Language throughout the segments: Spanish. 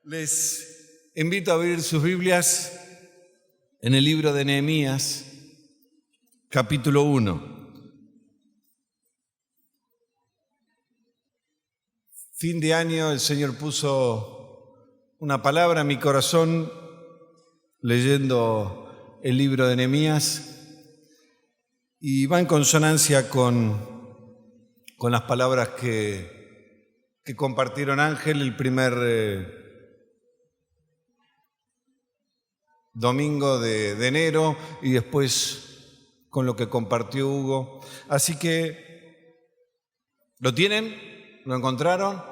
Les invito a abrir sus Biblias en el libro de Nehemías, capítulo 1. Fin de año, el Señor puso una palabra en mi corazón leyendo el libro de Nehemías y va en consonancia con las palabras que compartieron Ángel el primer domingo de enero y después con lo que compartió Hugo. Así que, ¿lo tienen? ¿Lo encontraron?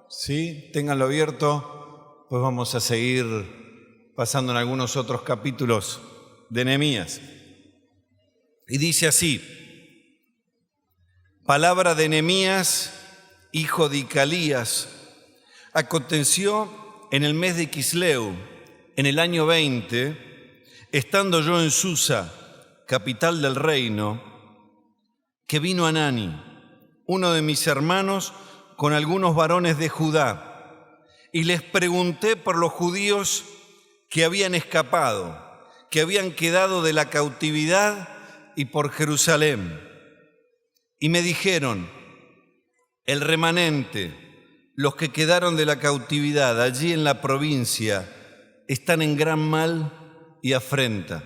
¿Sí? Ténganlo abierto, pues vamos a seguir pasando en algunos otros capítulos de Nehemías. Y dice así: palabra de Nehemías, hijo de Icalías. Aconteció en el mes de Quisleu, en el año 20, estando yo en Susa, capital del reino, que vino Anani, uno de mis hermanos, con algunos varones de Judá, y les pregunté por los judíos que habían escapado, que habían quedado de la cautividad, y por Jerusalén. Y me dijeron: el remanente, los que quedaron de la cautividad allí en la provincia, están en gran mal y afrenta.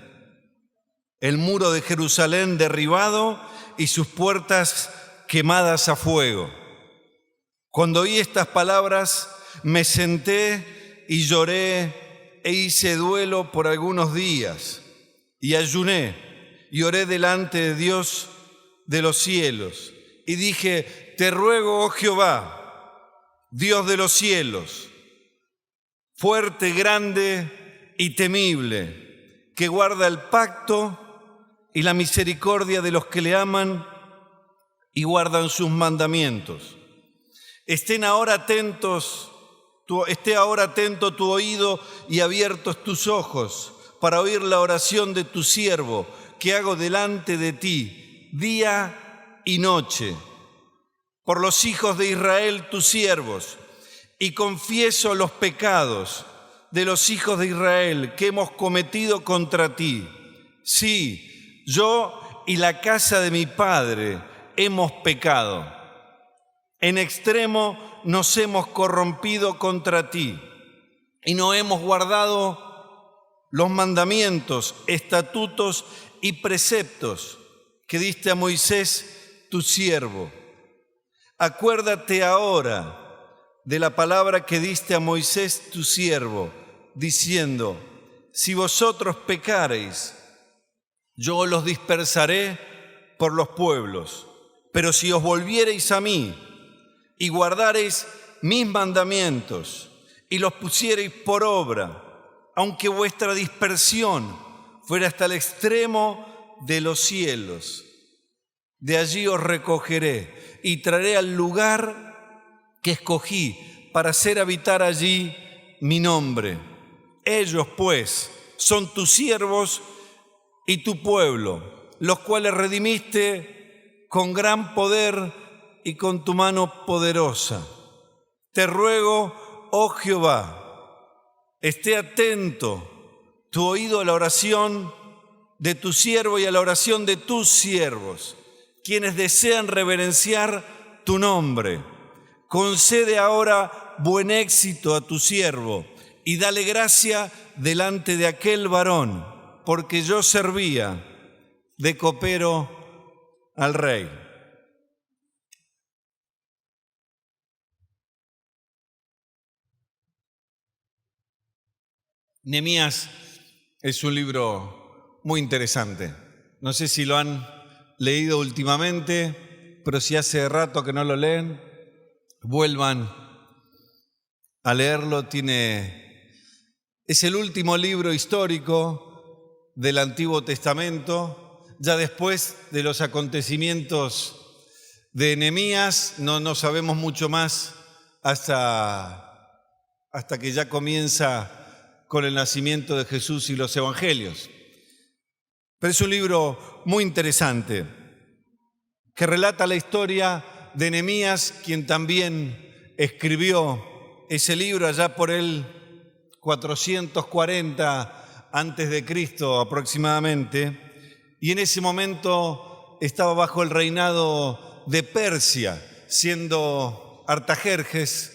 El muro de Jerusalén derribado y sus puertas quemadas a fuego. Cuando oí estas palabras, me senté y lloré e hice duelo por algunos días, y ayuné y oré delante de Dios de los cielos, y dije: te ruego, oh Jehová, Dios de los cielos, fuerte, grande y temible, que guarda el pacto y la misericordia de los que le aman y guardan sus mandamientos. Esté ahora atento tu oído y abiertos tus ojos para oír la oración de tu siervo que hago delante de ti día y noche, por los hijos de Israel tus siervos, y confieso los pecados de los hijos de Israel que hemos cometido contra ti. Sí, yo y la casa de mi padre hemos pecado. En extremo nos hemos corrompido contra ti y no hemos guardado los mandamientos, estatutos y preceptos que diste a Moisés, tu siervo. Acuérdate ahora de la palabra que diste a Moisés, tu siervo, diciendo: si vosotros pecareis, yo los dispersaré por los pueblos. Pero si os volviereis a mí y guardareis mis mandamientos y los pusiereis por obra, aunque vuestra dispersión fuera hasta el extremo de los cielos, de allí os recogeré y traeré al lugar que escogí para hacer habitar allí mi nombre. Ellos, pues, son tus siervos y tu pueblo, los cuales redimiste con gran poder y con tu mano poderosa. Te ruego, oh Jehová, esté atento tu oído a la oración de tu siervo y a la oración de tus siervos, quienes desean reverenciar tu nombre. Concede ahora buen éxito a tu siervo y dale gracia delante de aquel varón, porque yo servía de copero al rey. Nehemías es un libro muy interesante. No sé si lo han leído últimamente, pero si hace rato que no lo leen, vuelvan a leerlo. Es el último libro histórico del Antiguo Testamento. Ya después de los acontecimientos de Nehemías no sabemos mucho más hasta que ya comienza con el nacimiento de Jesús y los evangelios. Pero es un libro muy interesante que relata la historia de Nehemías, quien también escribió ese libro allá por el 440 antes de Cristo aproximadamente, y en ese momento estaba bajo el reinado de Persia, siendo Artajerjes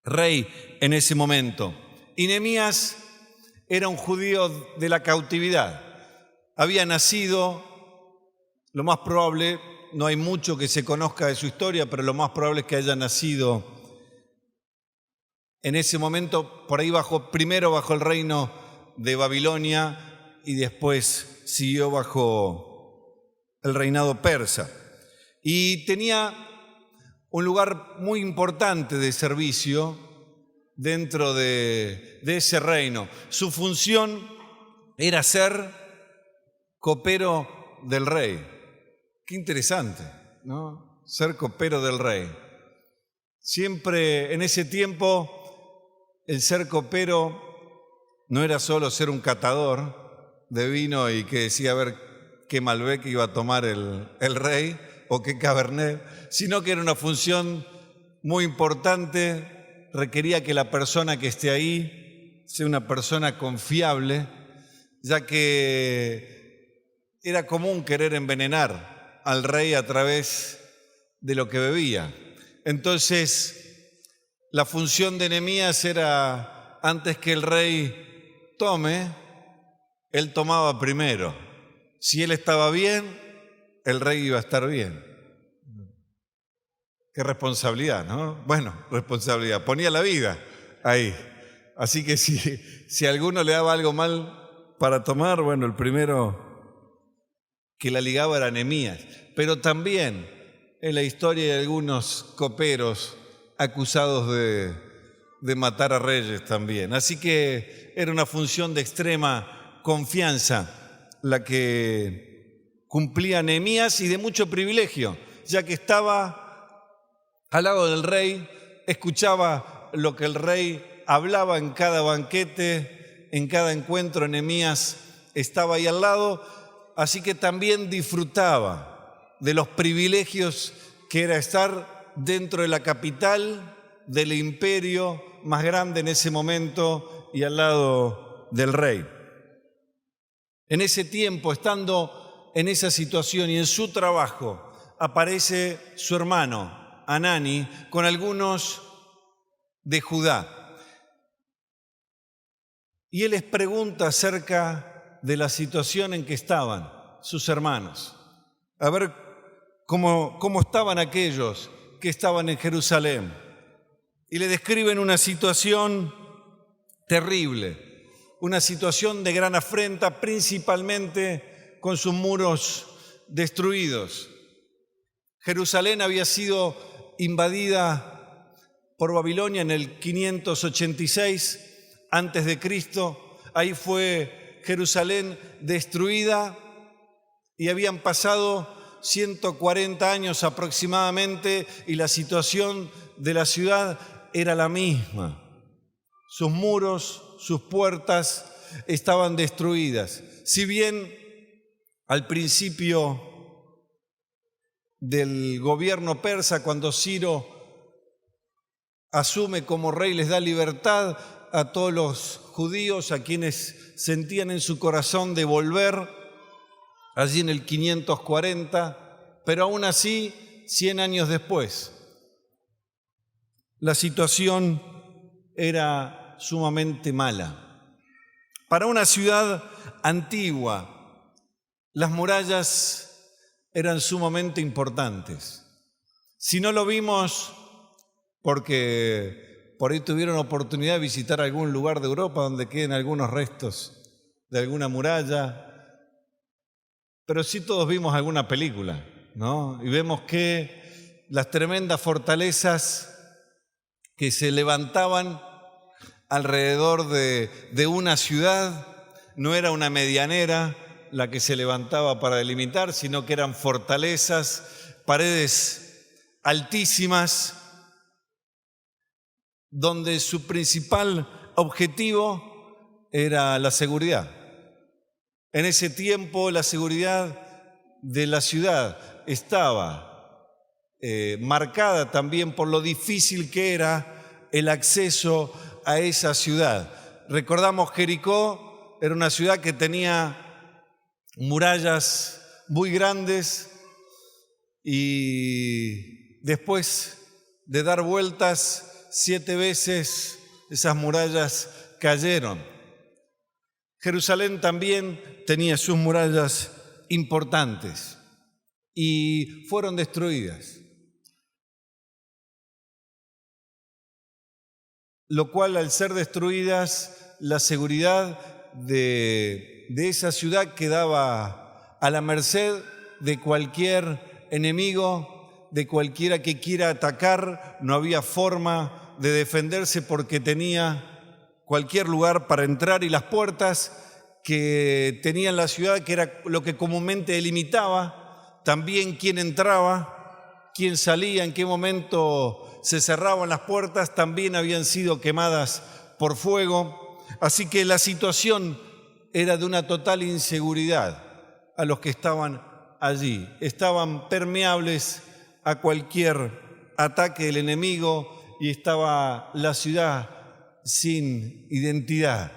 rey en ese momento. Y Nehemías era un judío de la cautividad. Había nacido, lo más probable, no hay mucho que se conozca de su historia, pero lo más probable es que haya nacido en ese momento, por ahí primero bajo el reino de Babilonia y después siguió bajo el reinado persa. Y tenía un lugar muy importante de servicio dentro de ese reino. Su función era ser copero del rey. Qué interesante, ¿no? Ser copero del rey. Siempre en ese tiempo el ser copero no era solo ser un catador de vino y que decía a ver qué Malbec iba a tomar el rey o qué Cabernet, sino que era una función muy importante, requería que la persona que esté ahí sea una persona confiable, ya que era común querer envenenar al rey a través de lo que bebía. Entonces, la función de Nehemías era, antes que el rey tome, él tomaba primero. Si él estaba bien, el rey iba a estar bien. Qué responsabilidad, ¿no? Bueno, responsabilidad. Ponía la vida ahí. Así que si a alguno le daba algo mal para tomar, bueno, el primero que la ligaba era Nehemías. Pero también en la historia hay algunos coperos acusados de matar a reyes también. Así que era una función de extrema confianza la que cumplía Nehemías y de mucho privilegio, ya que estaba al lado del rey, escuchaba lo que el rey hablaba en cada banquete, en cada encuentro. Nehemías estaba ahí al lado, así que también disfrutaba de los privilegios que era estar dentro de la capital del imperio más grande en ese momento y al lado del rey. En ese tiempo, estando en esa situación y en su trabajo, aparece su hermano Hanani con algunos de Judá. Y él les pregunta acerca de la situación en que estaban sus hermanos. A ver cómo estaban aquellos que estaban en Jerusalén. Y le describen una situación terrible, una situación de gran afrenta, principalmente con sus muros destruidos. Jerusalén había sido invadida por Babilonia en el 586 antes de Cristo. Ahí fue Jerusalén destruida y habían pasado 140 años aproximadamente y la situación de la ciudad era la misma. Sus muros, sus puertas estaban destruidas. Si bien al principio del gobierno persa, cuando Ciro asume como rey, les da libertad a todos los judíos, a quienes sentían en su corazón de volver, allí en el 540, pero aún así, 100 años después, la situación era sumamente mala. Para una ciudad antigua, las murallas eran sumamente importantes. Si no lo vimos porque por ahí tuvieron oportunidad de visitar algún lugar de Europa donde queden algunos restos de alguna muralla, pero sí todos vimos alguna película, ¿no? Y vemos que las tremendas fortalezas que se levantaban alrededor de una ciudad no era una medianera la que se levantaba para delimitar, sino que eran fortalezas, paredes altísimas, donde su principal objetivo era la seguridad. En ese tiempo la seguridad de la ciudad estaba marcada también por lo difícil que era el acceso a esa ciudad. Recordamos Jericó, era una ciudad que tenía murallas muy grandes y después de dar vueltas 7 veces, esas murallas cayeron. Jerusalén también tenía sus murallas importantes y fueron destruidas. Lo cual, al ser destruidas, la seguridad de esa ciudad quedaba a la merced de cualquier enemigo, de cualquiera que quiera atacar. No había forma de defenderse porque tenía cualquier lugar para entrar y las puertas que tenía en la ciudad, que era lo que comúnmente delimitaba también quién entraba, quién salía, en qué momento se cerraban las puertas, también habían sido quemadas por fuego. Así que la situación era de una total inseguridad a los que estaban allí. Estaban permeables a cualquier ataque del enemigo y estaba la ciudad sin identidad.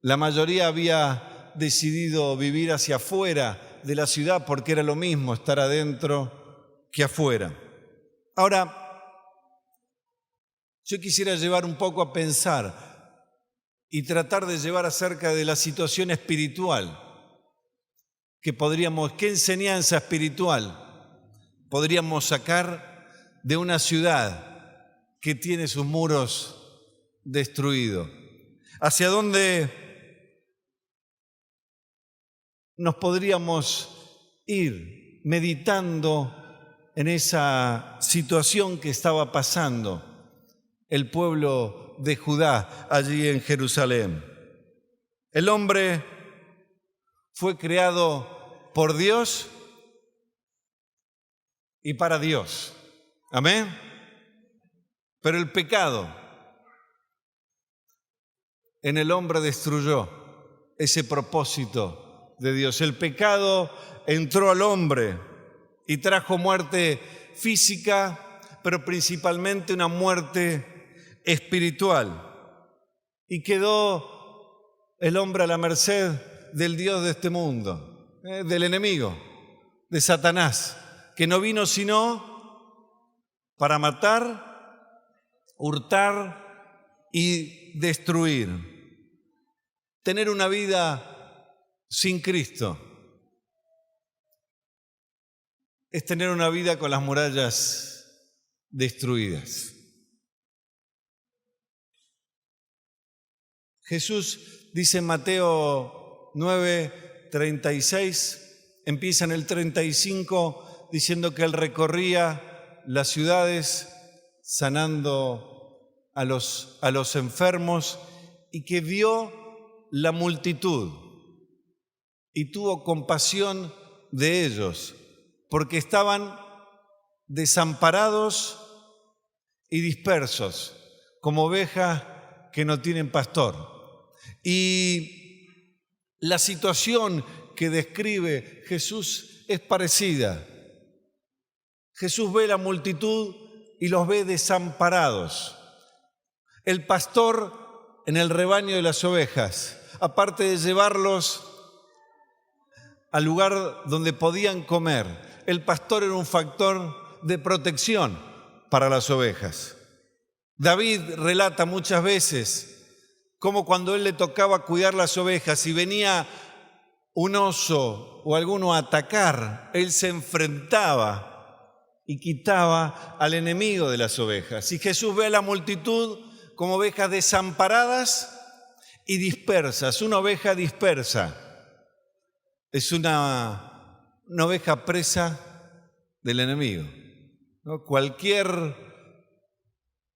La mayoría había decidido vivir hacia afuera de la ciudad porque era lo mismo estar adentro que afuera. Ahora, yo quisiera llevar un poco a pensar y tratar de llevar acerca de la situación espiritual qué enseñanza espiritual podríamos sacar de una ciudad que tiene sus muros destruidos. ¿Hacia dónde nos podríamos ir meditando en esa situación que estaba pasando el pueblo de Judá allí en Jerusalén? El hombre fue creado por Dios y para Dios. Amén. Pero el pecado en el hombre destruyó ese propósito de Dios. El pecado entró al hombre y trajo muerte física, pero principalmente una muerte espiritual. Y quedó el hombre a la merced del Dios de este mundo, del enemigo, de Satanás, que no vino sino para matar, hurtar y destruir. Tener una vida sin Cristo es tener una vida con las murallas destruidas. Jesús dice en Mateo 9:36, empieza en el 35 diciendo que Él recorría las ciudades sanando a los enfermos y que vio la multitud y tuvo compasión de ellos porque estaban desamparados y dispersos como ovejas que no tienen pastor. Y la situación que describe Jesús es parecida. Jesús ve la multitud y los ve desamparados. El pastor en el rebaño de las ovejas, aparte de llevarlos al lugar donde podían comer, el pastor era un factor de protección para las ovejas. David relata muchas veces cómo cuando él le tocaba cuidar las ovejas y venía un oso o alguno a atacar, él se enfrentaba y quitaba al enemigo de las ovejas. Y Jesús ve a la multitud como ovejas desamparadas y dispersas. Una oveja dispersa es una oveja presa del enemigo, ¿no? Cualquier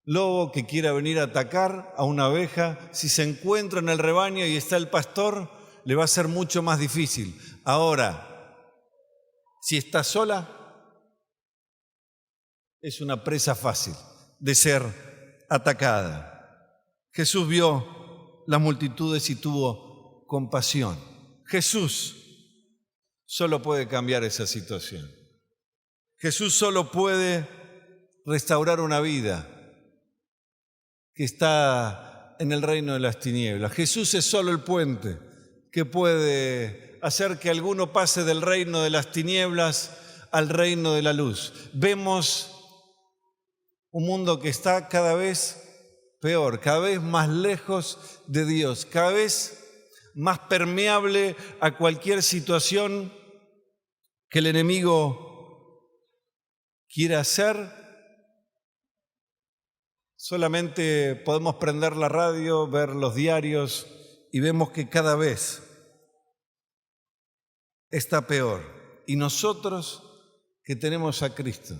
lobo que quiera venir a atacar a una oveja, si se encuentra en el rebaño y está el pastor, le va a ser mucho más difícil. Ahora, si está sola, es una presa fácil de ser atacada. Jesús vio las multitudes y tuvo compasión. Jesús solo puede cambiar esa situación. Jesús solo puede restaurar una vida que está en el reino de las tinieblas. Jesús es solo el puente que puede hacer que alguno pase del reino de las tinieblas al reino de la luz. Vemos un mundo que está cada vez peor, cada vez más lejos de Dios, cada vez más permeable a cualquier situación que el enemigo quiera hacer. Solamente podemos prender la radio, ver los diarios y vemos que cada vez está peor. Y nosotros que tenemos a Cristo,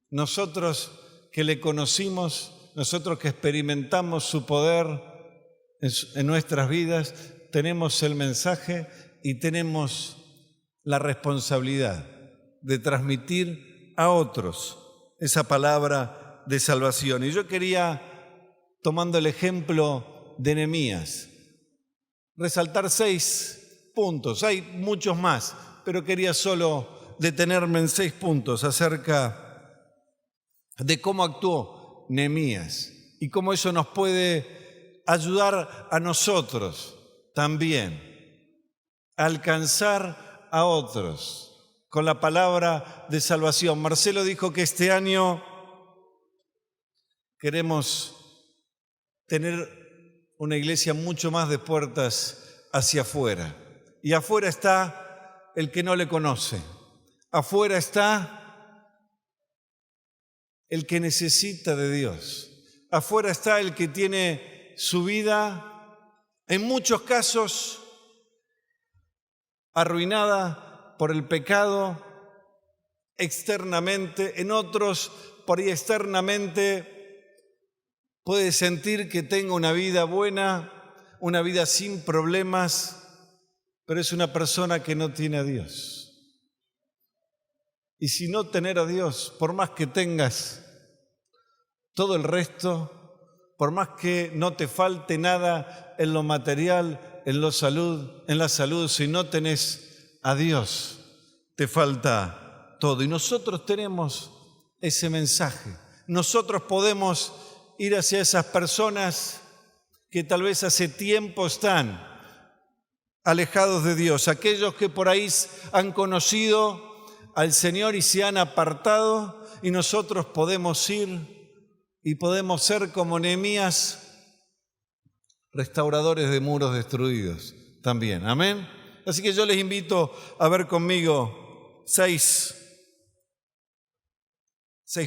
nosotros que le conocimos, nosotros que experimentamos su poder en nuestras vidas, tenemos el mensaje y tenemos la responsabilidad de transmitir a otros esa palabra de salvación. Y yo quería, tomando el ejemplo de Nehemías, resaltar 6 puntos. Hay muchos más, pero quería solo detenerme en 6 puntos acerca de cómo actuó Nehemías y cómo eso nos puede ayudar a nosotros también a alcanzar a otros con la palabra de salvación. Marcelo dijo que este año queremos tener una iglesia mucho más de puertas hacia afuera. Y afuera está el que no le conoce. Afuera está el que necesita de Dios. Afuera está el que tiene su vida, en muchos casos, arruinada por el pecado externamente, en otros, por ahí externamente, puede sentir que tenga una vida buena, una vida sin problemas, pero es una persona que no tiene a Dios. Y si no tener a Dios, por más que tengas todo el resto, por más que no te falte nada en lo material, en la salud, si no tenés a Dios, te falta todo. Y nosotros tenemos ese mensaje. Nosotros podemos ir hacia esas personas que tal vez hace tiempo están alejados de Dios, aquellos que por ahí han conocido al Señor y se han apartado, y nosotros podemos ir y podemos ser como Nehemías, restauradores de muros destruidos también. Amén. Así que yo les invito a ver conmigo 6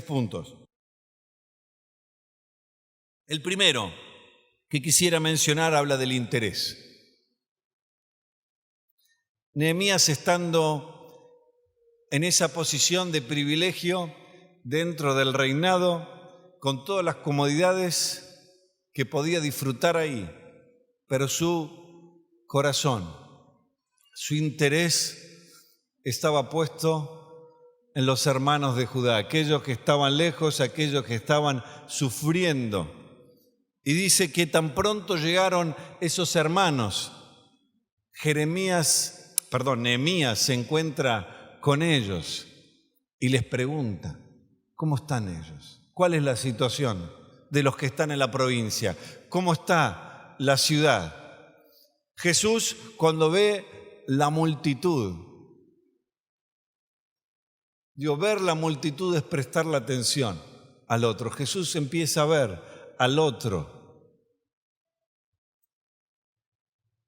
puntos. El primero que quisiera mencionar habla del interés. Nehemías, estando en esa posición de privilegio dentro del reinado, con todas las comodidades que podía disfrutar ahí, pero su corazón, su interés estaba puesto en los hermanos de Judá, aquellos que estaban lejos, aquellos que estaban sufriendo. Y dice que tan pronto llegaron esos hermanos, Nehemías se encuentra con ellos y les pregunta, ¿cómo están ellos? ¿Cuál es la situación de los que están en la provincia? ¿Cómo está la ciudad? Jesús, cuando ve la multitud, ver la multitud es prestarle atención al otro. Jesús empieza a ver al otro.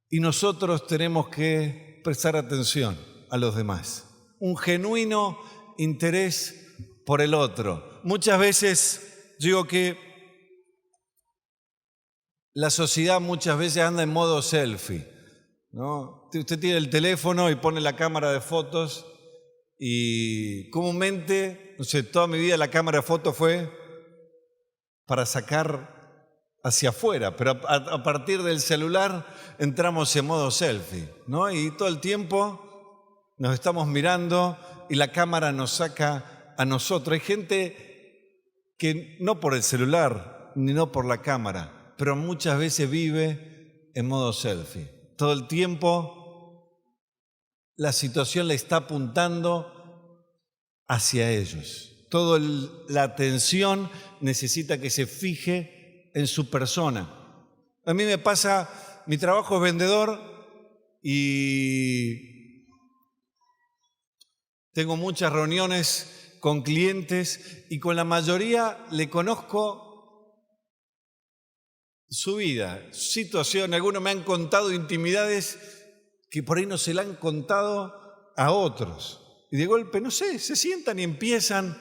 Y nosotros tenemos que prestar atención a los demás. Un genuino interés por el otro. Muchas veces digo que la sociedad muchas veces anda en modo selfie, ¿no? Usted tiene el teléfono y pone la cámara de fotos y comúnmente, no sé, toda mi vida la cámara de fotos fue para sacar hacia afuera, pero a partir del celular entramos en modo selfie, ¿no? Y todo el tiempo nos estamos mirando y la cámara nos saca a nosotros. Hay gente que no por el celular ni no por la cámara, pero muchas veces vive en modo selfie. Todo el tiempo la situación le está apuntando hacia ellos. Toda la atención necesita que se fije en su persona. A mí me pasa, mi trabajo es vendedor y tengo muchas reuniones con clientes y con la mayoría le conozco su vida, su situación. Algunos me han contado intimidades que por ahí no se la han contado a otros. Y de golpe, no sé, se sientan y empiezan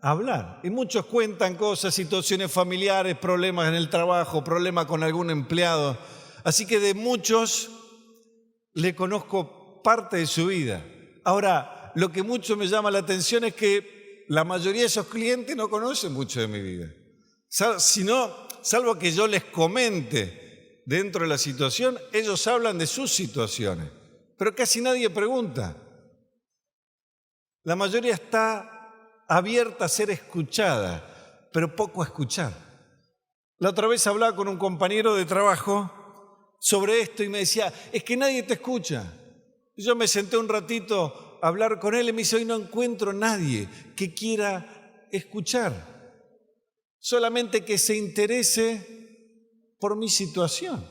a hablar. Y muchos cuentan cosas, situaciones familiares, problemas en el trabajo, problemas con algún empleado. Así que de muchos le conozco parte de su vida. Ahora, lo que mucho me llama la atención es que la mayoría de esos clientes no conocen mucho de mi vida. Salvo que yo les comente dentro de la situación, ellos hablan de sus situaciones. Pero casi nadie pregunta. La mayoría está abierta a ser escuchada, pero poco a escuchar. La otra vez hablaba con un compañero de trabajo sobre esto y me decía, es que nadie te escucha. Yo me senté un ratito a hablar con él y me dice, hoy no encuentro nadie que quiera escuchar, solamente que se interese por mi situación.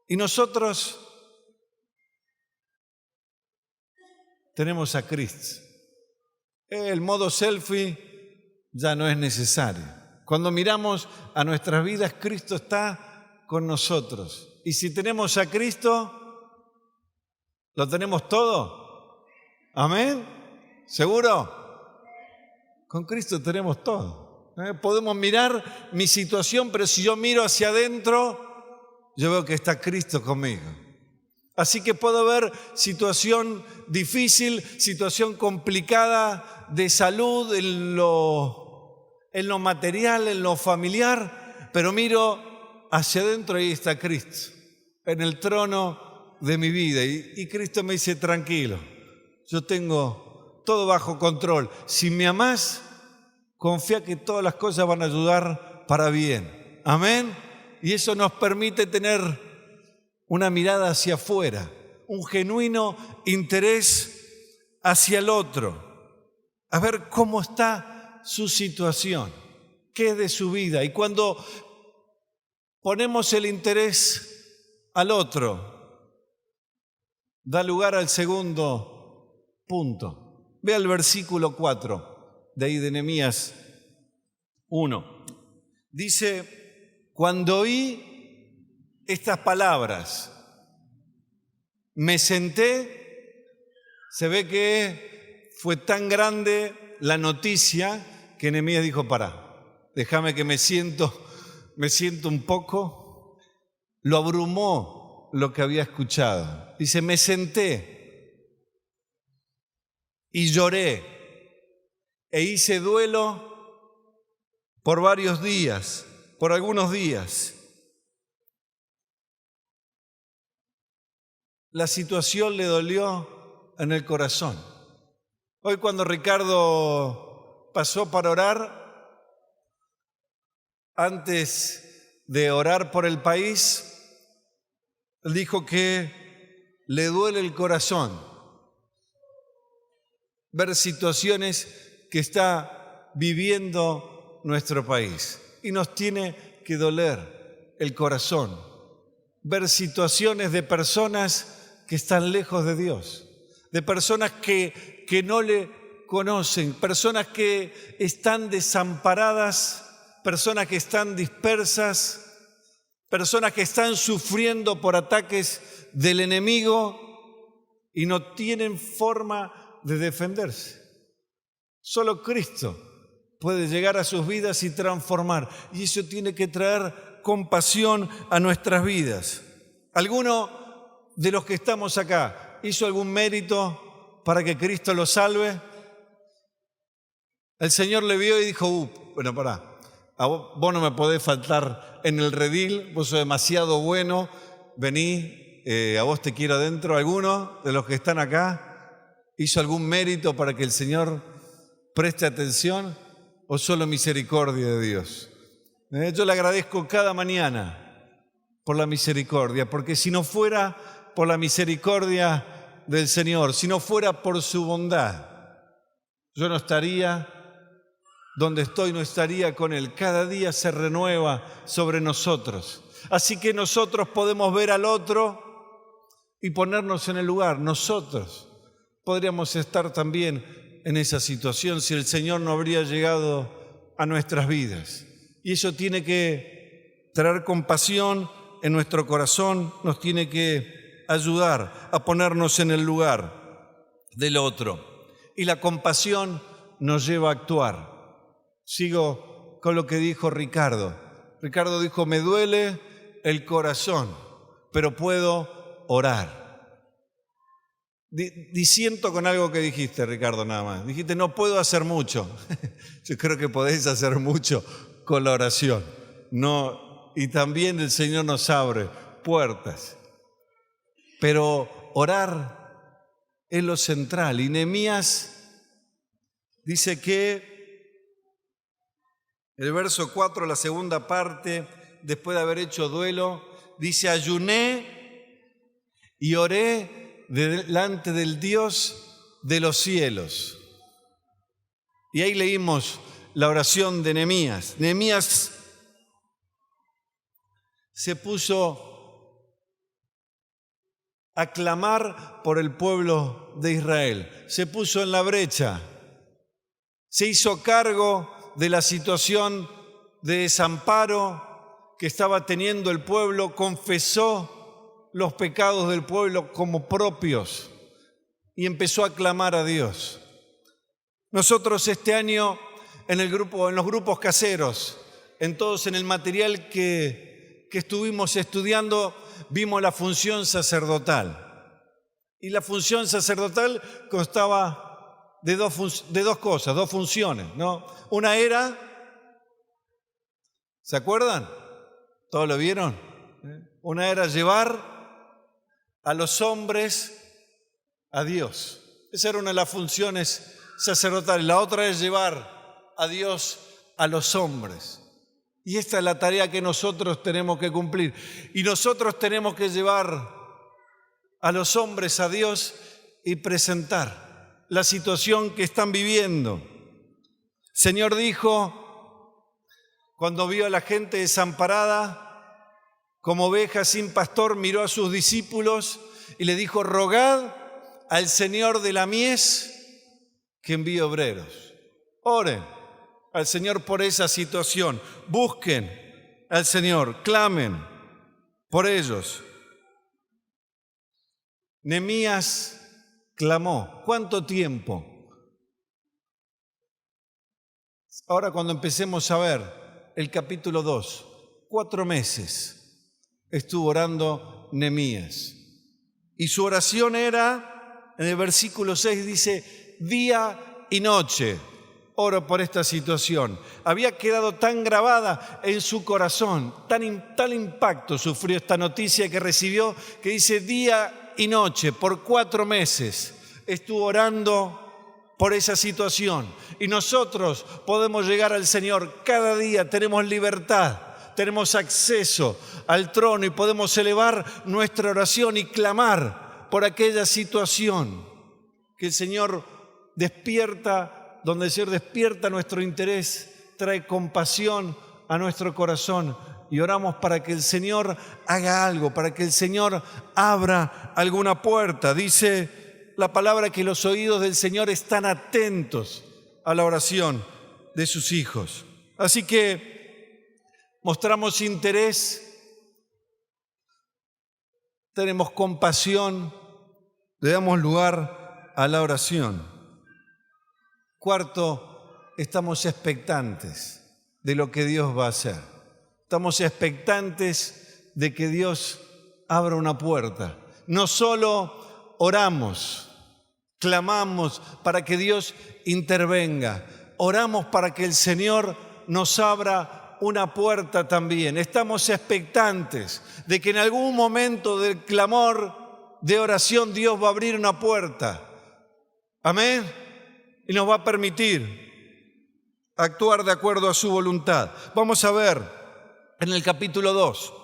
Y nosotros tenemos a Cristo. El modo selfie ya no es necesario. Cuando miramos a nuestras vidas, Cristo está con nosotros. Y si tenemos a Cristo, ¿lo tenemos todo? ¿Amén? ¿Seguro? Con Cristo tenemos todo. Podemos mirar mi situación, pero si yo miro hacia adentro, yo veo que está Cristo conmigo. Así que puedo ver situación difícil, situación complicada de salud, en lo material, en lo familiar, pero miro hacia adentro y ahí está Cristo, en el trono de mi vida. Y Cristo me dice, tranquilo, yo tengo todo bajo control. Si me amás, confía que todas las cosas van a ayudar para bien. Amén. Y eso nos permite tener una mirada hacia afuera, un genuino interés hacia el otro, a ver cómo está su situación, qué es de su vida. Y cuando ponemos el interés al otro, da lugar al segundo punto. Ve al versículo 4 de ahí de Nehemías 1. Dice, cuando oí estas palabras, me senté. Se ve que fue tan grande la noticia que Nehemías dijo, pará, déjame que me siento un poco. Lo abrumó lo que había escuchado. Dice, me senté y lloré e hice duelo por varios días, por algunos días. La situación le dolió en el corazón. Hoy cuando Ricardo pasó para orar, antes de orar por el país, él dijo que le duele el corazón ver situaciones que está viviendo nuestro país. Y nos tiene que doler el corazón ver situaciones de personas que están lejos de Dios, de personas que no le conocen, personas que están desamparadas, personas que están dispersas, personas que están sufriendo por ataques del enemigo y no tienen forma de defenderse. Solo Cristo puede llegar a sus vidas y transformar, y eso tiene que traer compasión a nuestras vidas. ¿Alguno de los que estamos acá hizo algún mérito para que Cristo lo salve? El Señor le vio y dijo, bueno, pará, vos no me podés faltar en el redil, vos sos demasiado bueno, vení, a vos te quiero adentro. ¿Alguno de los que están acá hizo algún mérito para que el Señor preste atención o solo misericordia de Dios? Yo le agradezco cada mañana por la misericordia, porque si no fuera por la misericordia del Señor, si no fuera por su bondad, yo no estaría donde estoy, no estaría con Él. Cada día se renueva sobre nosotros. Así que nosotros podemos ver al otro y ponernos en el lugar. Nosotros podríamos estar también en esa situación si el Señor no habría llegado a nuestras vidas. Y eso tiene que traer compasión en nuestro corazón, nos tiene que ayudar a ponernos en el lugar del otro. Y la compasión nos lleva a actuar. Sigo con lo que dijo Ricardo. Ricardo dijo, me duele el corazón, pero puedo orar. Disiento con algo que dijiste, Ricardo, nada más. Dijiste, no puedo hacer mucho. Yo creo que podéis hacer mucho con la oración. Y también el Señor nos abre puertas. Pero orar es lo central. Y Nehemías dice que el verso 4, la segunda parte, después de haber hecho duelo, dice, ayuné y oré delante del Dios de los cielos. Y ahí leímos la oración de Nehemías. Nehemías se puso a clamar por el pueblo de Israel. Se puso en la brecha. Se hizo cargo de la situación de desamparo que estaba teniendo el pueblo, confesó los pecados del pueblo como propios y empezó a clamar a Dios. Nosotros este año en los grupos caseros, en el material que estuvimos estudiando, vimos la función sacerdotal. Y la función sacerdotal constaba de dos cosas, dos funciones, ¿no? Una era, ¿se acuerdan? ¿Todos lo vieron? Una era llevar a los hombres a Dios. Esa era una de las funciones sacerdotales. La otra es llevar a Dios a los hombres. Y esta es la tarea que nosotros tenemos que cumplir. Y nosotros tenemos que llevar a los hombres a Dios y presentar la situación que están viviendo. El Señor dijo, cuando vio a la gente desamparada, como oveja sin pastor, miró a sus discípulos y le dijo, rogad al Señor de la mies que envíe obreros. Oren al Señor por esa situación. Busquen al Señor, clamen por ellos. Nehemías clamó. ¿Cuánto tiempo? Ahora cuando empecemos a ver el capítulo 2, 4 meses estuvo orando Nehemías. Y su oración era, en el versículo 6 dice, día y noche oro por esta situación. Había quedado tan grabada en su corazón, tal impacto sufrió esta noticia que recibió, que dice día y noche, por 4 meses estuvo orando por esa situación. Y nosotros podemos llegar al Señor cada día, tenemos libertad, tenemos acceso al trono y podemos elevar nuestra oración y clamar por aquella situación que el Señor despierta, donde el Señor despierta nuestro interés, trae compasión a nuestro corazón y oramos para que el Señor haga algo, para que el Señor abra alguna puerta. Dice la palabra que los oídos del Señor están atentos a la oración de sus hijos. Así que mostramos interés, tenemos compasión, le damos lugar a la oración. Cuarto, estamos expectantes de lo que Dios va a hacer. Estamos expectantes de que Dios abra una puerta. No solo oramos, clamamos para que Dios intervenga. Oramos para que el Señor nos abra una puerta también. Estamos expectantes de que en algún momento del clamor, de oración, Dios va a abrir una puerta. Amén. Y nos va a permitir actuar de acuerdo a su voluntad. Vamos a ver en el capítulo 2.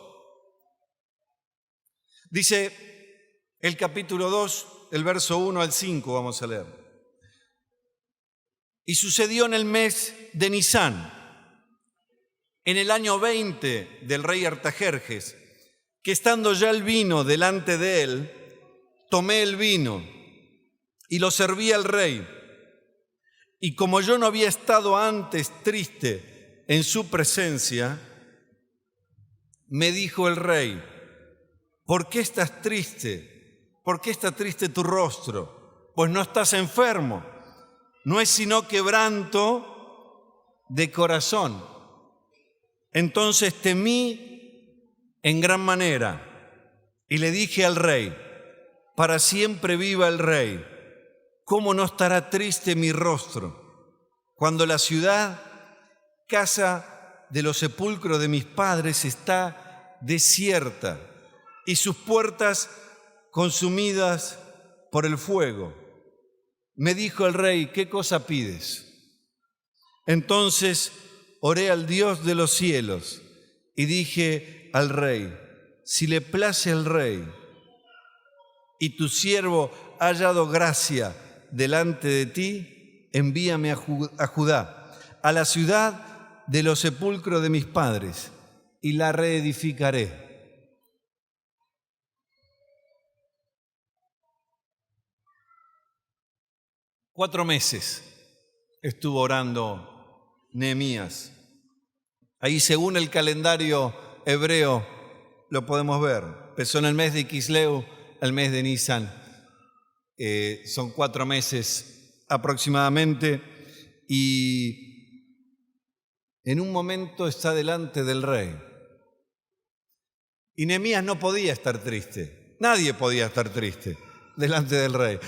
Dice el capítulo 2, el verso 1 al 5, vamos a leer. Y sucedió en el mes de Nisán, En el año 20 del rey Artajerjes, que estando ya el vino delante de él, tomé el vino y lo serví al rey. Y como yo no había estado antes triste en su presencia, me dijo el rey: ¿por qué estás triste? ¿Por qué está triste tu rostro? Pues no estás enfermo, no es sino quebranto de corazón. Entonces temí en gran manera y le dije al rey: para siempre viva el rey, ¿cómo no estará triste mi rostro cuando la ciudad, casa de los sepulcros de mis padres, está desierta y sus puertas consumidas por el fuego? Me dijo el rey: ¿qué cosa pides? Entonces oré al Dios de los cielos y dije al rey: si le place al rey y tu siervo ha hallado gracia delante de ti, envíame a Judá, a la ciudad de los sepulcros de mis padres, y la reedificaré. Cuatro meses estuvo orando Nehemías. Ahí, según el calendario hebreo, lo podemos ver. Empezó en el mes de Quisleu, el mes de Nisan. Son 4 meses aproximadamente. Y en un momento está delante del rey. Y Nehemías no podía estar triste. Nadie podía estar triste delante del rey.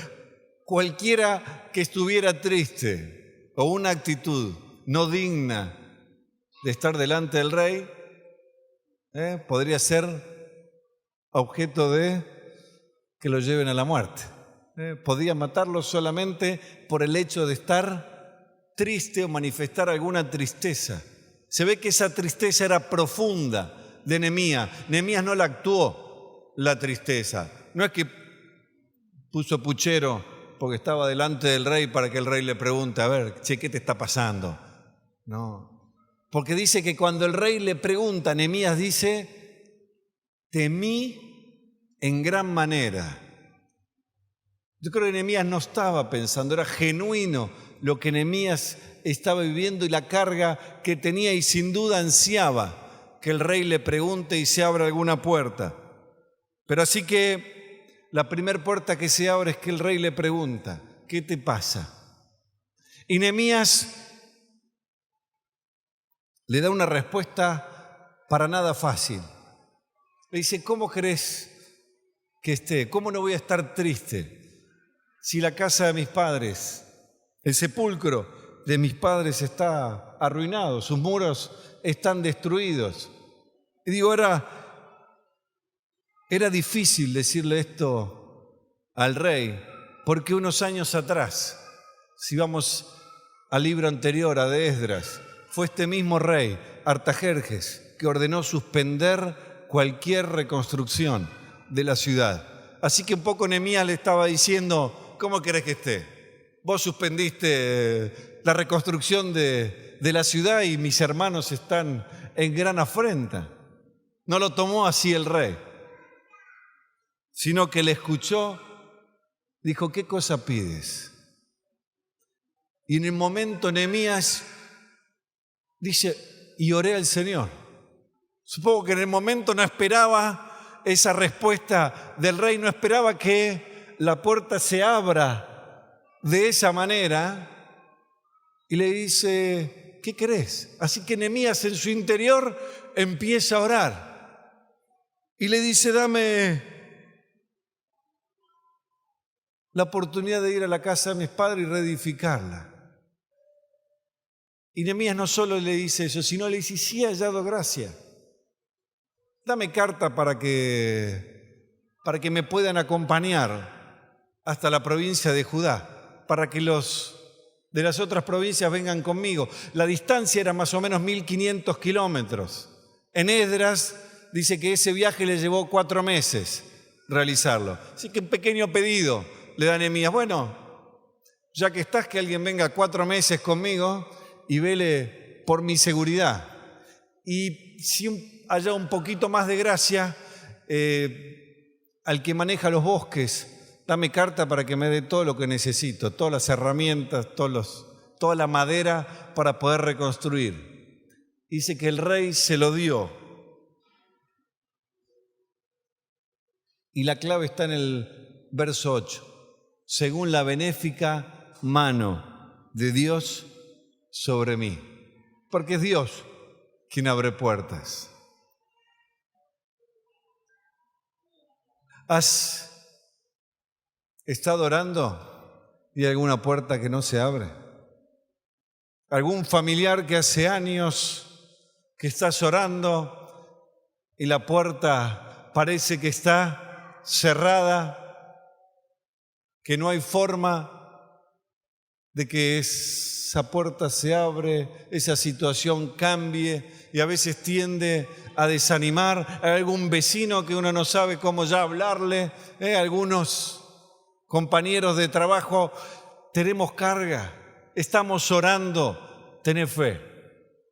Cualquiera que estuviera triste o una actitud no digna de estar delante del rey, podría ser objeto de que lo lleven a la muerte. Podía matarlo solamente por el hecho de estar triste o manifestar alguna tristeza. Se ve que esa tristeza era profunda de Nehemías. Nehemías no la actuó, la tristeza. No es que puso puchero porque estaba delante del rey para que el rey le pregunte: a ver, che, ¿qué te está pasando? No. Porque dice que cuando el rey le pregunta, Nehemías dice: temí en gran manera. Yo creo que Nehemías no estaba pensando, era genuino lo que Nehemías estaba viviendo y la carga que tenía, y sin duda ansiaba que el rey le pregunte y se abra alguna puerta. Pero así que la primera puerta que se abre es que el rey le pregunta: ¿qué te pasa? Y Nehemías le da una respuesta para nada fácil. Le dice: ¿cómo crees que esté? ¿Cómo no voy a estar triste si la casa de mis padres, el sepulcro de mis padres está arruinado, sus muros están destruidos? Y digo, era difícil decirle esto al rey, porque unos años atrás, si vamos al libro anterior, a de Esdras, fue este mismo rey, Artajerjes, que ordenó suspender cualquier reconstrucción de la ciudad. Así que un poco Nehemías le estaba diciendo: ¿cómo querés que esté? Vos suspendiste la reconstrucción de la ciudad y mis hermanos están en gran afrenta. No lo tomó así el rey, sino que le escuchó, dijo: ¿qué cosa pides? Y en el momento Nehemías dice: y oré al Señor. Supongo que en el momento no esperaba esa respuesta del rey, no esperaba que la puerta se abra de esa manera, y le dice: ¿qué querés? Así que Nehemías en su interior empieza a orar y le dice: dame la oportunidad de ir a la casa de mis padres y reedificarla. Y Nehemías no solo le dice eso, sino le dice: sí he hallado gracia. Dame carta para que me puedan acompañar hasta la provincia de Judá, para que los de las otras provincias vengan conmigo. La distancia era más o menos 1500 kilómetros. En Esdras dice que ese viaje le llevó 4 meses realizarlo. Así que un pequeño pedido le da Nehemías: bueno, ya que estás, que alguien venga 4 meses conmigo y vele por mi seguridad. Y si haya un poquito más de gracia, al que maneja los bosques, dame carta para que me dé todo lo que necesito, todas las herramientas, toda la madera para poder reconstruir. Dice que el rey se lo dio. Y la clave está en el verso 8. Según la benéfica mano de Dios sobre mí. Porque es Dios quien abre puertas. ¿Has estado orando y hay alguna puerta que no se abre? ¿Algún familiar que hace años que estás orando y la puerta parece que está cerrada, que no hay forma de que esa puerta se abre, esa situación cambie y a veces tiende a desanimar? Hay algún vecino que uno no sabe cómo ya hablarle, algunos compañeros de trabajo, tenemos carga, estamos orando, tenés fe,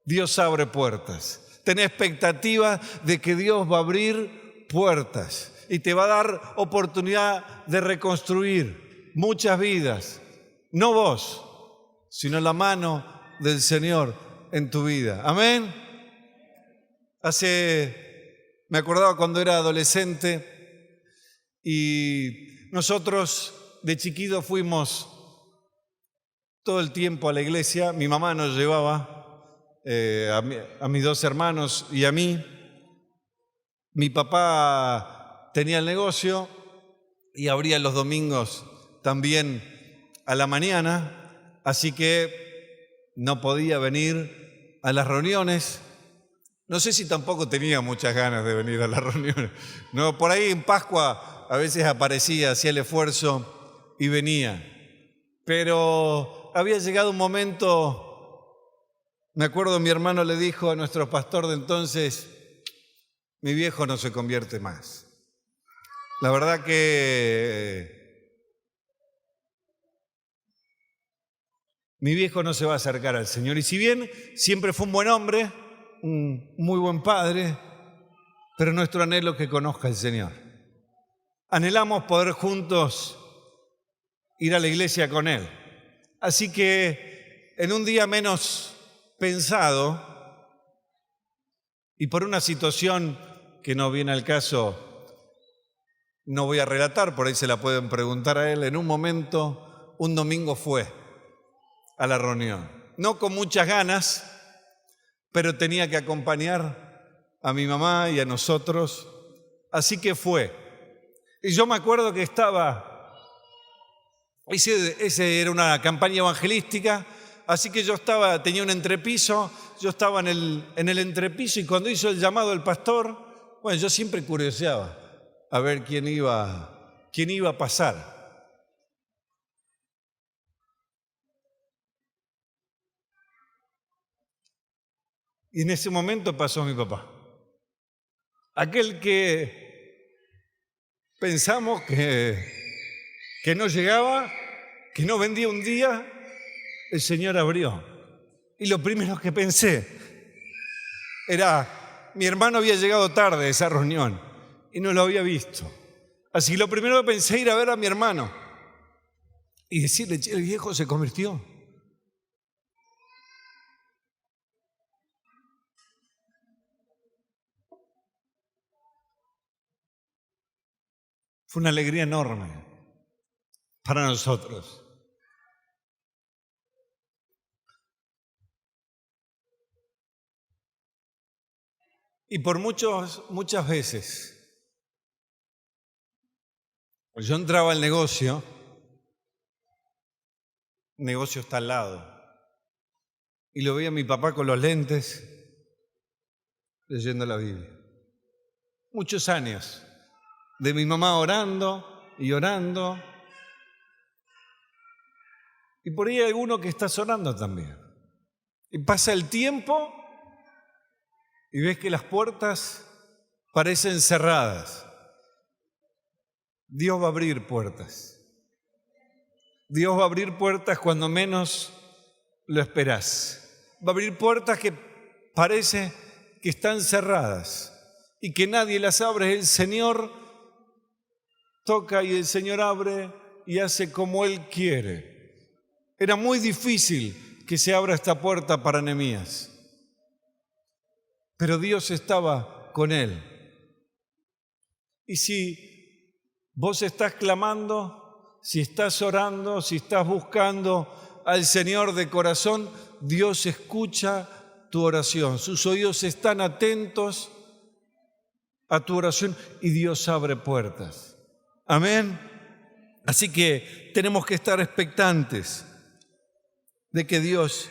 Dios abre puertas, tenés expectativa de que Dios va a abrir puertas y te va a dar oportunidad de reconstruir muchas vidas, no vos, sino la mano del Señor en tu vida. Amén. Me acordaba cuando era adolescente y nosotros de chiquitos fuimos todo el tiempo a la iglesia. Mi mamá nos llevaba a mis dos hermanos y a mí. Mi papá tenía el negocio y abría los domingos también a la mañana, así que no podía venir a las reuniones. No sé si tampoco tenía muchas ganas de venir a las reuniones. No, por ahí en Pascua a veces aparecía, hacía el esfuerzo y venía. Pero había llegado un momento, me acuerdo mi hermano le dijo a nuestro pastor de entonces, mi viejo no se convierte más. La verdad que mi viejo no se va a acercar al Señor. Y si bien siempre fue un buen hombre, un muy buen padre, pero nuestro anhelo es que conozca al Señor. Anhelamos poder juntos ir a la iglesia con Él. Así que en un día menos pensado y por una situación que no viene al caso, no voy a relatar, por ahí se la pueden preguntar a él, en un momento, un domingo fue a la reunión. No con muchas ganas, pero tenía que acompañar a mi mamá y a nosotros, así que fue. Y yo me acuerdo que ese era una campaña evangelística, así que tenía un entrepiso, yo estaba en el entrepiso y cuando hizo el llamado el pastor, bueno, yo siempre curioseaba a ver quién iba a pasar. Y en ese momento pasó mi papá. Aquel que pensamos que no llegaba, que no vendía un día, el Señor abrió. Y lo primero que pensé era, mi hermano había llegado tarde a esa reunión y no lo había visto. Así que lo primero que pensé era ir a ver a mi hermano y decirle, che, el viejo se convirtió. Fue una alegría enorme para nosotros. Y por muchas veces, yo entraba al negocio, el negocio está al lado, y lo veía a mi papá con los lentes, leyendo la Biblia. Muchos años, de mi mamá orando y orando, y por ahí hay alguno que está orando también. Y pasa el tiempo y ves que las puertas parecen cerradas. Dios va a abrir puertas. Dios va a abrir puertas cuando menos lo esperás. Va a abrir puertas que parece que están cerradas y que nadie las abre. El Señor toca y el Señor abre y hace como Él quiere. Era muy difícil que se abra esta puerta para Nehemías, pero Dios estaba con él. Y si vos estás clamando, si estás orando, si estás buscando al Señor de corazón, Dios escucha tu oración. Sus oídos están atentos a tu oración y Dios abre puertas. Amén. Así que tenemos que estar expectantes de que Dios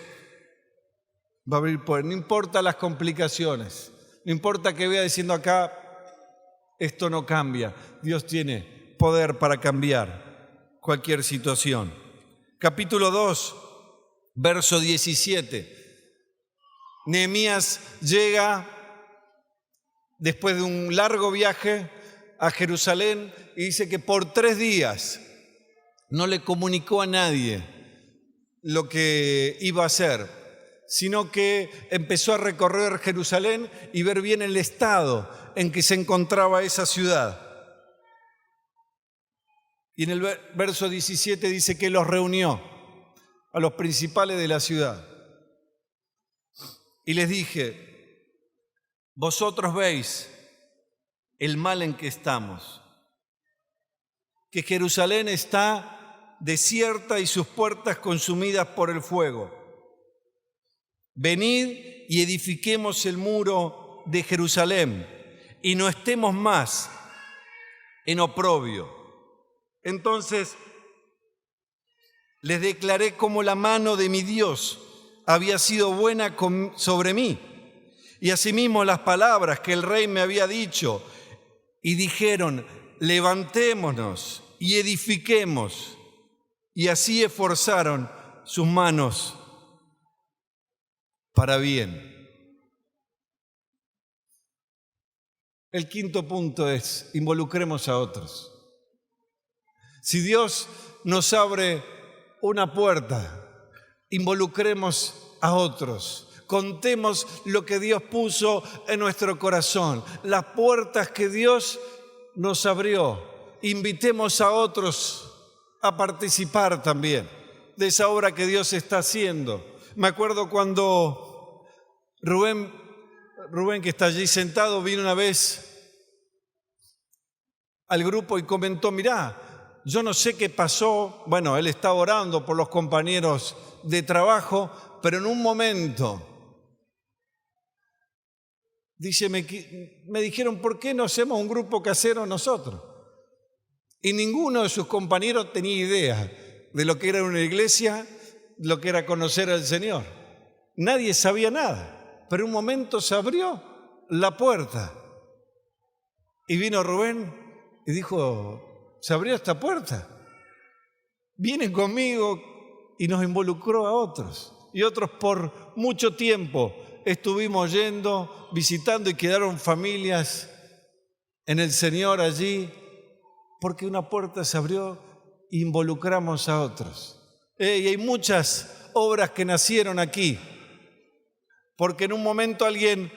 va a abrir puertas. No importa las complicaciones, no importa que vea diciendo acá, esto no cambia. Dios tiene poder para cambiar cualquier situación. Capítulo 2, verso 17. Nehemías llega después de un largo viaje a Jerusalén y dice que por 3 días no le comunicó a nadie lo que iba a hacer, sino que empezó a recorrer Jerusalén y ver bien el estado en que se encontraba esa ciudad. Y en el verso 17 dice que los reunió a los principales de la ciudad. Y les dije, vosotros veis el mal en que estamos, que Jerusalén está desierta y sus puertas consumidas por el fuego. Venid y edifiquemos el muro de Jerusalén y no estemos más en oprobio. Entonces les declaré cómo la mano de mi Dios había sido buena sobre mí, y asimismo las palabras que el rey me había dicho, y dijeron, levantémonos y edifiquemos, y así esforzaron sus manos para bien. El quinto punto es, involucremos a otros. Si Dios nos abre una puerta, involucremos a otros. Contemos lo que Dios puso en nuestro corazón, las puertas que Dios nos abrió. Invitemos a otros a participar también de esa obra que Dios está haciendo. Me acuerdo cuando Rubén, que está allí sentado, vino una vez al grupo y comentó, mirá, yo no sé qué pasó. Bueno, él estaba orando por los compañeros de trabajo, pero en un momento, dice, me dijeron, ¿por qué no hacemos un grupo casero nosotros? Y ninguno de sus compañeros tenía idea de lo que era una iglesia, lo que era conocer al Señor. Nadie sabía nada, pero en un momento se abrió la puerta. Y vino Rubén y dijo, se abrió esta puerta. Vienen conmigo, y nos involucró a otros. Y otros por mucho tiempo estuvimos yendo, visitando, y quedaron familias en el Señor allí, porque una puerta se abrió, involucramos a otros. Y hay muchas obras que nacieron aquí, porque en un momento alguien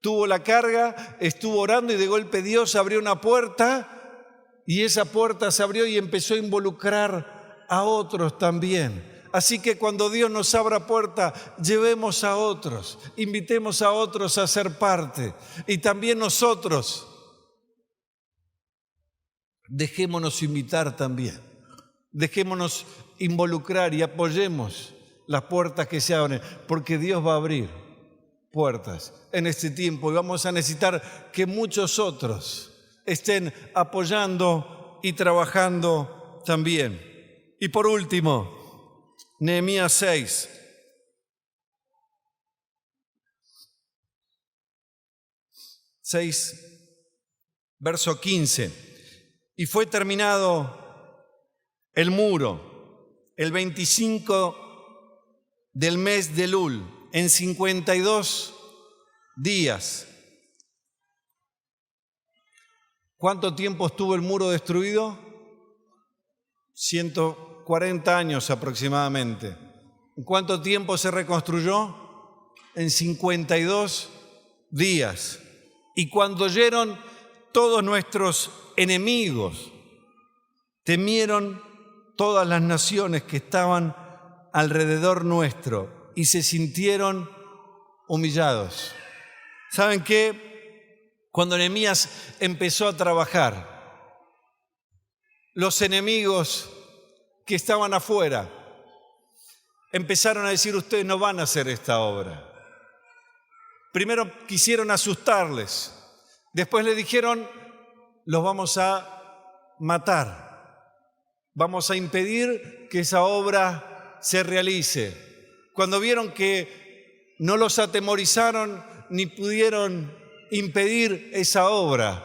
tuvo la carga, estuvo orando y de golpe Dios abrió una puerta y esa puerta se abrió y empezó a involucrar a otros también. Así que cuando Dios nos abra puerta, llevemos a otros, invitemos a otros a ser parte. Y también nosotros, dejémonos invitar también, dejémonos involucrar y apoyemos las puertas que se abren, porque Dios va a abrir puertas en este tiempo y vamos a necesitar que muchos otros estén apoyando y trabajando también. Y por último, Nehemías 6, verso 15. Y fue terminado el muro el 25 del mes de Elul, en 52 días. ¿Cuánto tiempo estuvo el muro destruido? 140 años aproximadamente. ¿En cuánto tiempo se reconstruyó? en 52 días. Y cuando oyeron todos nuestros enemigos, temieron todas las naciones que estaban alrededor nuestro y se sintieron humillados. ¿Saben qué? Cuando Nehemías empezó a trabajar, los enemigos que estaban afuera empezaron a decir: ustedes no van a hacer esta obra. Primero quisieron asustarles, después le dijeron: los vamos a matar, vamos a impedir que esa obra se realice. Cuando vieron que no los atemorizaron ni pudieron impedir esa obra,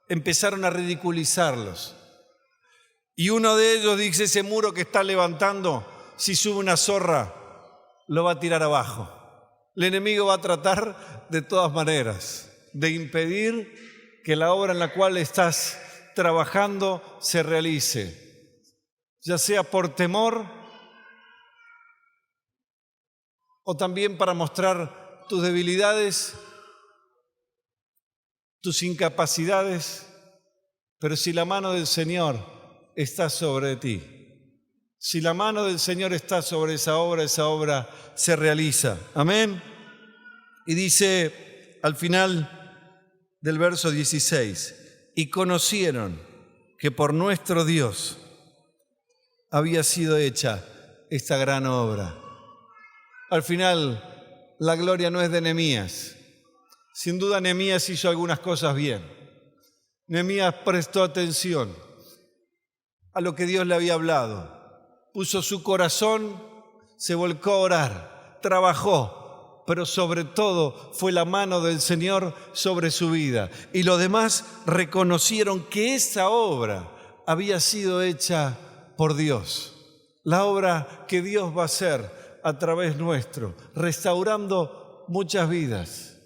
empezaron a ridiculizarlos. Y uno de ellos dice: ese muro que está levantando, si sube una zorra, lo va a tirar abajo. El enemigo va a tratar de todas maneras de impedir que la obra en la cual estás trabajando se realice, ya sea por temor o también para mostrar tus debilidades, tus incapacidades. Pero si la mano del Señor está sobre ti, si la mano del Señor está sobre esa obra se realiza. Amén. Y dice al final del verso 16: y conocieron que por nuestro Dios había sido hecha esta gran obra. Al final, la gloria no es de Nehemías. Sin duda, Nehemías hizo algunas cosas bien. Nehemías prestó atención a lo que Dios le había hablado. Puso su corazón, se volcó a orar, trabajó, pero sobre todo fue la mano del Señor sobre su vida. Y los demás reconocieron que esa obra había sido hecha por Dios. La obra que Dios va a hacer a través nuestro, restaurando muchas vidas.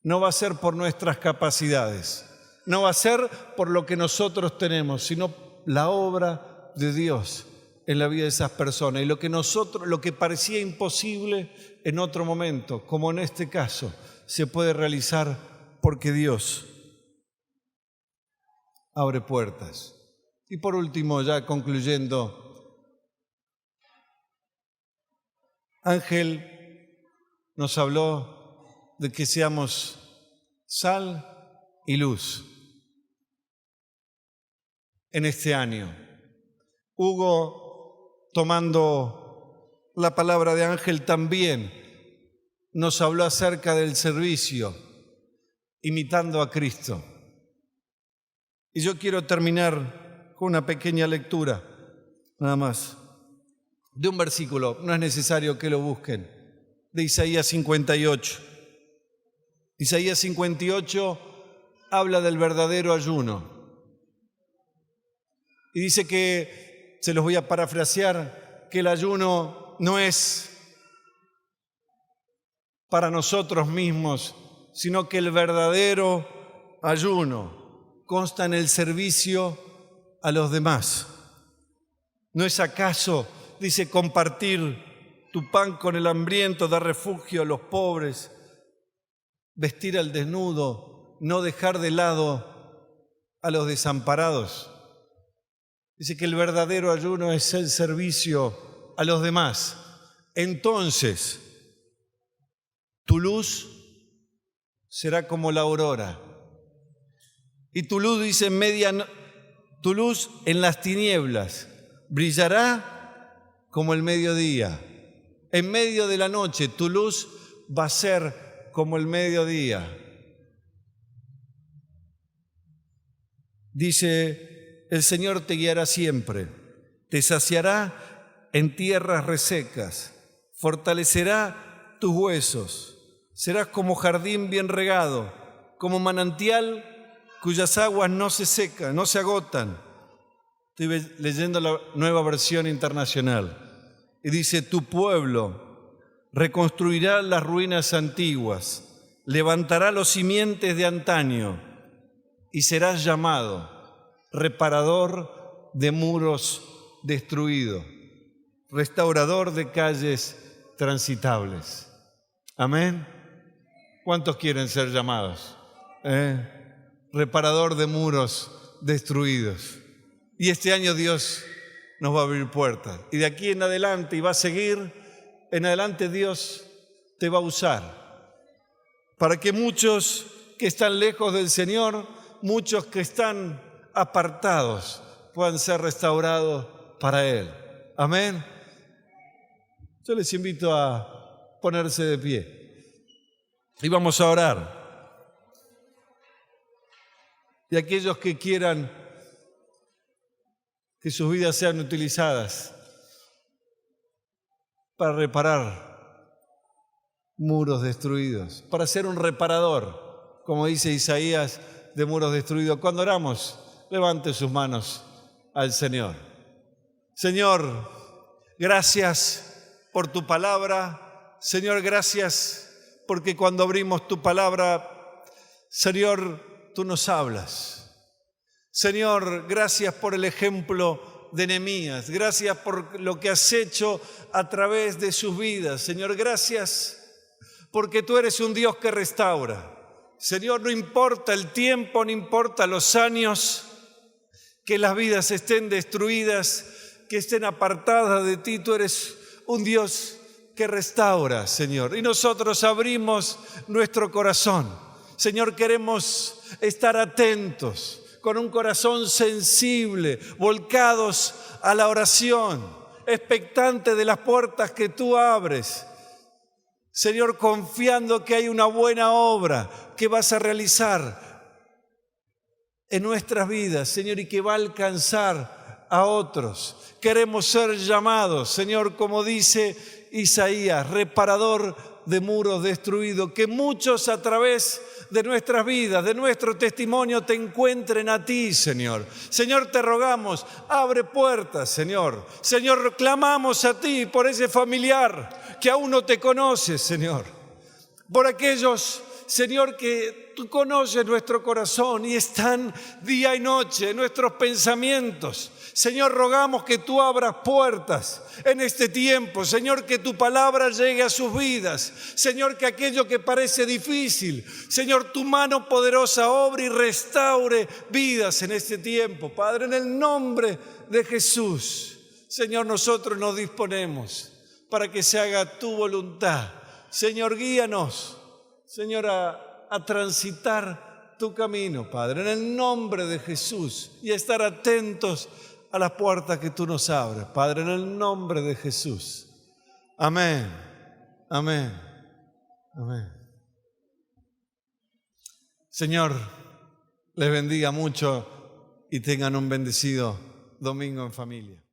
No va a ser por nuestras capacidades, no va a ser por lo que nosotros tenemos, sino la obra de Dios en la vida de esas personas. Y lo que parecía imposible en otro momento, como en este caso, se puede realizar porque Dios abre puertas. Y por último, ya concluyendo, Ángel nos habló de que seamos sal y luz en este año. Hugo, tomando la palabra de Ángel, también nos habló acerca del servicio, imitando a Cristo. Y yo quiero terminar con una pequeña lectura, nada más, de un versículo, no es necesario que lo busquen, de Isaías 58. Isaías 58 habla del verdadero ayuno. Y dice que, se los voy a parafrasear, que el ayuno no es para nosotros mismos, sino que el verdadero ayuno consta en el servicio a los demás. ¿No es acaso, dice, compartir tu pan con el hambriento, dar refugio a los pobres, vestir al desnudo, no dejar de lado a los desamparados? Dice que el verdadero ayuno es el servicio a los demás. Entonces, tu luz será como la aurora. Y tu luz, dice, tu luz en las tinieblas brillará como el mediodía. En medio de la noche, tu luz va a ser como el mediodía. Dice: el Señor te guiará siempre, te saciará en tierras resecas, fortalecerá tus huesos, serás como jardín bien regado, como manantial cuyas aguas no se secan, no se agotan. Estoy leyendo la Nueva Versión Internacional y dice: tu pueblo reconstruirá las ruinas antiguas, levantará los simientes de antaño y serás llamado reparador de muros destruidos, restaurador de calles transitables. Amén. ¿Cuántos quieren ser llamados? Reparador de muros destruidos. Y este año Dios nos va a abrir puertas. Y de aquí en adelante, y va a seguir, en adelante Dios te va a usar. Para que muchos que están lejos del Señor, muchos que están apartados, puedan ser restaurados para Él. Amén. Yo les invito a ponerse de pie. Y vamos a orar. Y aquellos que quieran que sus vidas sean utilizadas para reparar muros destruidos, para ser un reparador, como dice Isaías, de muros destruidos. Cuando oramos, levante sus manos al Señor. Señor, gracias por tu palabra. Señor, gracias porque cuando abrimos tu palabra, Señor, tú nos hablas. Señor, gracias por el ejemplo de Nehemías. Gracias por lo que has hecho a través de sus vidas. Señor, gracias porque tú eres un Dios que restaura. Señor, no importa el tiempo, no importa los años, que las vidas estén destruidas, que estén apartadas de ti, tú eres un Dios que restaura, Señor. Y nosotros abrimos nuestro corazón. Señor, queremos estar atentos, con un corazón sensible, volcados a la oración, expectante de las puertas que tú abres. Señor, confiando que hay una buena obra que vas a realizar en nuestras vidas, Señor, y que va a alcanzar a otros. Queremos ser llamados, Señor, como dice Isaías, reparador de muros destruidos, que muchos a través de nuestras vidas, de nuestro testimonio, te encuentren a ti, Señor. Señor, te rogamos, abre puertas, Señor. Señor, clamamos a ti por ese familiar que aún no te conoce, Señor. Por aquellos, Señor, que tú conoces nuestro corazón y están día y noche en nuestros pensamientos. Señor, rogamos que tú abras puertas en este tiempo. Señor, que tu palabra llegue a sus vidas. Señor, que aquello que parece difícil, Señor, tu mano poderosa obre y restaure vidas en este tiempo. Padre, en el nombre de Jesús, Señor, nosotros nos disponemos para que se haga tu voluntad. Señor, guíanos, Señor, a transitar tu camino, Padre, en el nombre de Jesús, y a estar atentos a las puertas que tú nos abres, Padre, en el nombre de Jesús. Amén, amén, amén. Señor, les bendiga mucho y tengan un bendecido domingo en familia.